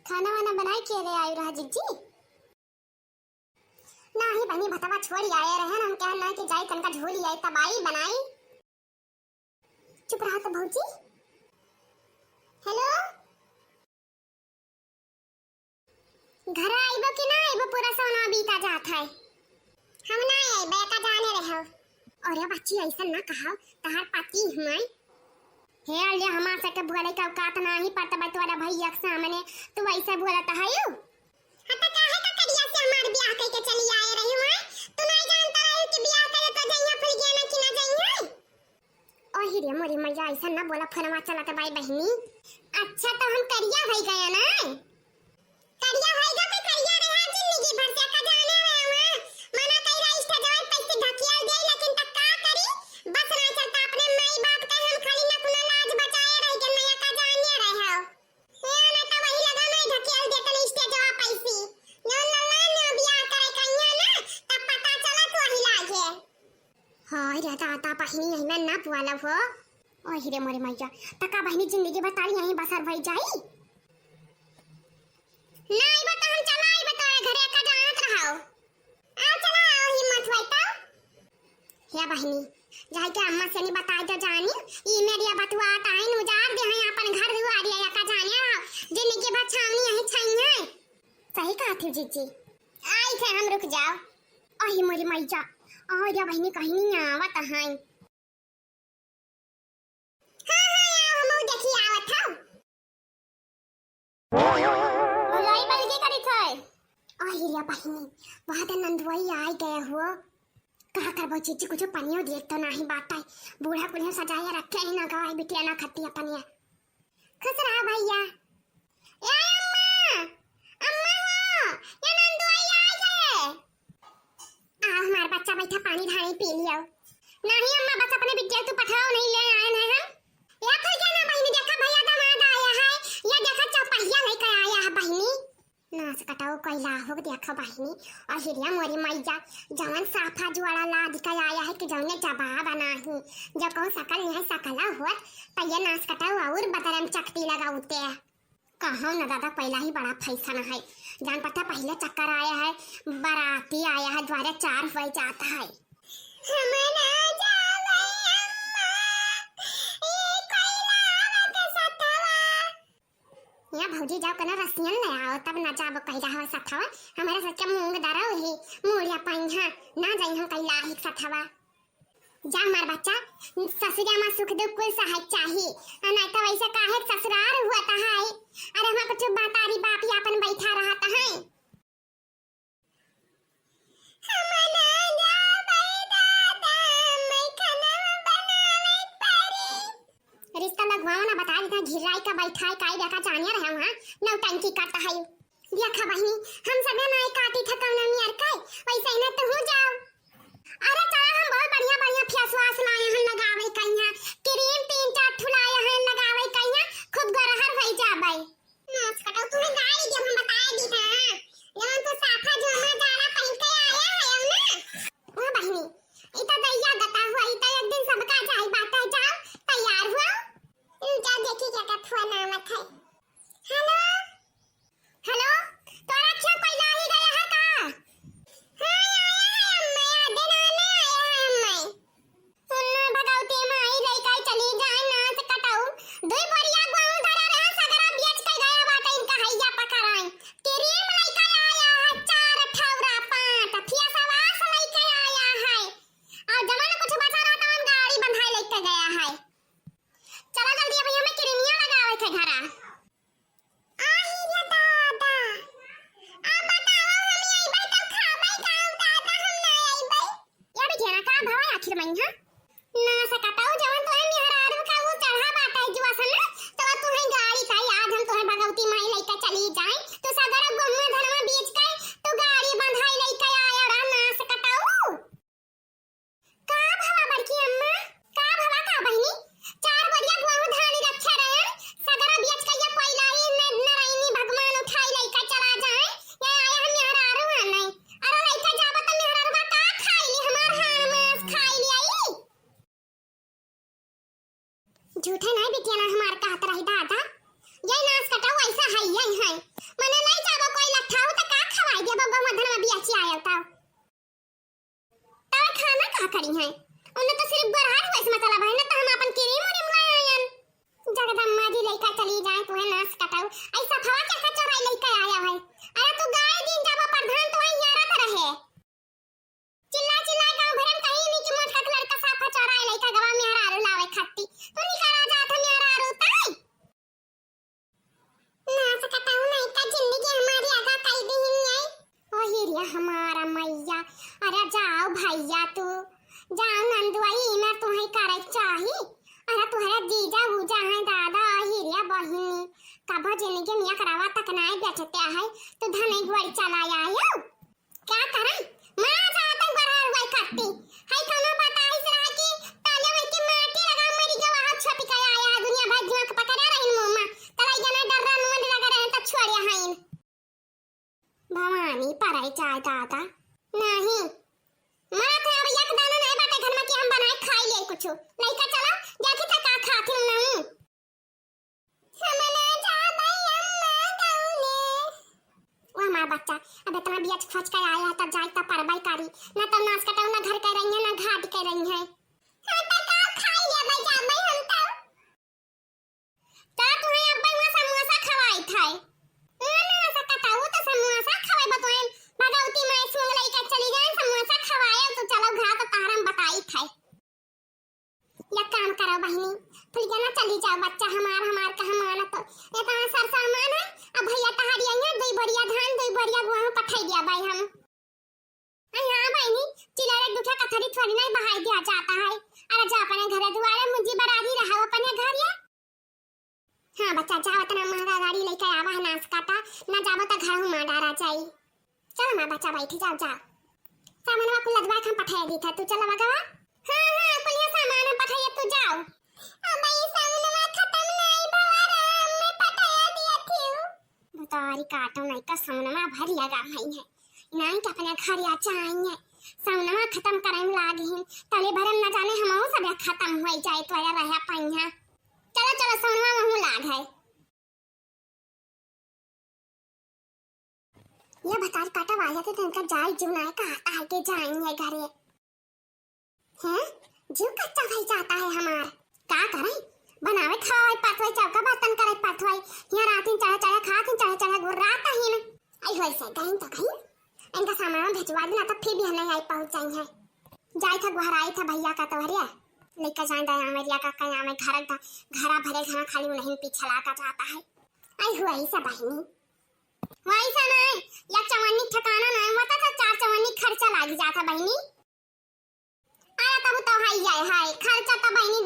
खाना वाना बनाई के रे आयु रहा जिज्जी नाही बनी भतवा छोड़ी आए रहे हम क्या ना कि जाई तनका झोली आई तबाई बनाई चुप रहा तो भौजी हेलो घर आइबो कि ना आइबो पूरा सोना बीता जात है हम ना आई बेटा जाने रहो अरे बच्ची ऐसा ना कहो तहार पति हमाय हे अल्ले हमार से के बोले का औकात नाही पड़ता बा तोरा भैया के सामने तू ऐसा बोलत है यू हता काहे का करिया से हमार ब्याह कह के चली आए रही हूं तू नहीं जानता है कि ब्याह करे तो जइया फुल गया ना कि ना जइया ओही रे मोरी मैया ऐसा ना बोला फरमा चला त भाई बहनी अच्छा तो हम करिया भई गया ना करिया होएगा तो करिया रहा जिंदगी भर से का जाने रहा मना कई राइस्ट जवान पैसे ढकिया दे लेकिन तक का करी बस ना चलता अपने माई बाप का हम खाली ना कुना लाज बचाए रह के नया का जाने रहे हो ये ना तो वही लगा नहीं ढकिया दे के लिस्ट जवाब पैसे नो नल्ला ना बियाह करे कन्या ना तब पता चला तो वही लागे हाय रे ताता बहिनी यही ना पुआला हो ओही रे मोरे मैया तका बहिनी जिंदगी बताई यही बसर भई जाई नहीं बता हम चला आई बता घरे का जानत रहो आ चला हिम्मत होई तो हे बहिनी जाई के अम्मा से नहीं बताई तो जानी ई मेरिया बतवा ताई नु जार दे हैं अपन घर दुआरी या का जाने जिंदगी भर छावनी यही छई है सही कहा थी जीजी आई थे हम रुक जाओ ओही मोरी मैया और या बहिनी कहीं नहीं आवत है हां हम देखी आवत हूं अहिया बहिनी वहां तो नंदुआई आई गए हो कहा करबो चीची कुछ पनियो देख तो नहीं बात है बूढ़ा कुल्हे सजाया रखे ही ना गवाई बिटिया ना खत्ती अपनिया खुश रहा भैया ए अम्मा अम्मा हो ये नंदुआई आई है आ हमारा बच्चा बैठा पानी ढानी पी लियो नहीं अम्मा बस अपने बिटिया तू पठाओ नहीं ले आए हैं हम या फिर क्या ना बहिनी देखा भैया दामाद आया है या देखा चौपहिया लेकर आया है बहिनी नाच कटाओ कोइला हो देखो बहिनी और हिरिया मोरी मैया जवन साफा जुआड़ा ला दिखा आया है कि जवने जवाब नहीं जब कहूं सकल नहीं सकला होत तो ये नाच कटाओ और बदरम चकती लगाउते कहूं ना दादा पहला ही बड़ा फैसन है जान पता पहले चक्कर आया है बाराती आया है द्वारे 4 बज जाता है हमें ना जावे अम्मा ये कोइला आवत सतवा या भौजी जाओ कना रसियन ले आओ तब ना जाबो कहिला हो सथवा हमारे सच्चा मूंग दारा ही मूड़िया पाइहा ना जाई हम कहिला ही सथवा जा मार बच्चा ससुरा में सुख दुख कुल सहाय चाहिए नहीं तो वैसे काहे ससुराल हुआ ता है अरे हम कुछ बातारी बाप ही अपन बैठा रहा ता है रिश्ता लगवाओ ना बता देता घिराई का बैठा है काई देखा जानिया रहे वहां नौटंकी करता है देखा बहिनी हम सब ना काटी थकावना नियर काय वैसे ही ना तो हो जाओ अरे चला हम बहुत बढ़िया बढ़िया फेस वॉश लाए हैं लगावे कइया क्रीम 3-4 ठुलाए हैं लगावे कइया खूब गरहर होई जाबे नाच कटाओ तुम्हें गाड़ी जब हम बताए दी था यहां तो साफा जो हम जाना पहन के आया है ना ओ बहिनी इता दैया गता हुआ इता एक दिन सबका जाई बात है जाओ तैयार हुआ जा देखी क्या का फोन आवत है हेलो हेलो तोरा क्या कोई ला ही गया है का हां आया है अम्मा दिन आने आया है अम्मा सुनना भगावती माई लई काई चली जाए ना से कटाऊ दुई बोरिया गांव धरा रहा सगरा ऐसा फवा कैसा चराई लेके आया है? अरे तू गाय दिन जब प्रधान तो आई यारा त रहे चिल्ला चिल्ला गांव भर में कहीं नहीं कि मोट का लड़का साफा चराई लेके गवा में हरारू लावे खत्ती तू नहीं करा जात है हरारू ताई ना सकता हूं नहीं का जिंदगी हमारी आगा कई दिन नहीं ओ हीरिया हमारा मैया अरे जाओ भैया तू जाओ नंदुआई ना तुम्हें करे चाही अरे तुहरा जीजा बूजा है दादा हीरिया बहिनी कब जिंदगी मिया करावा तक ना बैठते है तो धने गुड़ी चलाया आयो क्या करे मां जाता बरहर हुई कट्टी है खाना पता है सरा की ताले में की माटी लगा मरी गवा हाथ छपी का आया दुनिया भर दिमाग पकड़ा रही मोमा तलाई जना डर रहा नोंद लगा रहे तो छोड़िया है भवानी पराई चाय दादा नहीं मां तो अब एक दाना नहीं बाटे घर में कि हम बनाए खाई ले कुछ लइका चला जाके तक का खाती हूं ना समना जा भाई अम्मा गाउले वो हमारा बच्चा अब इतना बियाज खर्च कर आया तब जाए तब परबाई कारी ना तब नाच कटाऊ ना घर कर रही है ना घाट कर रही है हां तो का खाई ले भाई जा भाई हम तो तुम्हें अब भाई वहां समोसा खवाई था ना सकता वो तो समोसा खवाई बताएं भगवती माई सुंग लइका चली जाए समोसा खवाया तो चलो घर तो तारम बताई था या काम करो बहनी फिर जाना चली जाओ बच्चा हमार का हमारा तो इतना सर सामान है अब भैया तहारी आइया दई बढ़िया धान दई बढ़िया गुआ पठाई दिया भाई हम हां बहनी चिलारे दुखा कथरी थोड़ी नहीं बहाई दिया जाता है अरे जा अपने घर दुआरे मुझे बरादी रहा अपने घर या हां बच्चा जाओ इतना महंगा गाड़ी लेके आवा है नाच काटा ना जाबो तो घर हुमा डारा जाई चल ना बच्चा बैठी जाओ जा सामान वा कुल लदवा हम पठाई दी था तू चल बगवा हां कुल ये सामान पठाई तू जाओ अब ये सामान खत्म नहीं भवाराम में पठाया दिया थी बुतारी काटो नहीं का सामान भर लगा है नहीं कि अपने घर या चाहिए सामान खत्म करने लागे हैं तले भरम न जाने हम सब खत्म हो जाए तो या रहा पहिया चलो चलो सामान हम लाग है ये बतार काटा वाला तो इनका जाय जो ना का आता है के जाएंगे घरे हैं जीव कच्चा भाई जाता है हमार का करे बनावे खाए पाथवाई चौका बर्तन करे पाथवाई यहाँ रात चढ़ा चढ़ा खात चढ़ा चढ़ा गुर्राता ही ना आई होई से कहीं तो कहीं इनका सामान भिजवा देना तो फिर भी नहीं आई पहुंचाई है जाय था घर आई था भैया का तो हरिया लेकर जाए दया मेरिया का कहीं में घरा भरे घरा खाली नहीं पीछे लाता जाता है आई हुआ ही सब बहनी वैसा नहीं या चवन्नी ठिकाना नहीं होता तो 4 चवन्नी खर्चा लाग जाता बहनी अरे तब तो हाई जाए हाय खर्चा तो बहनी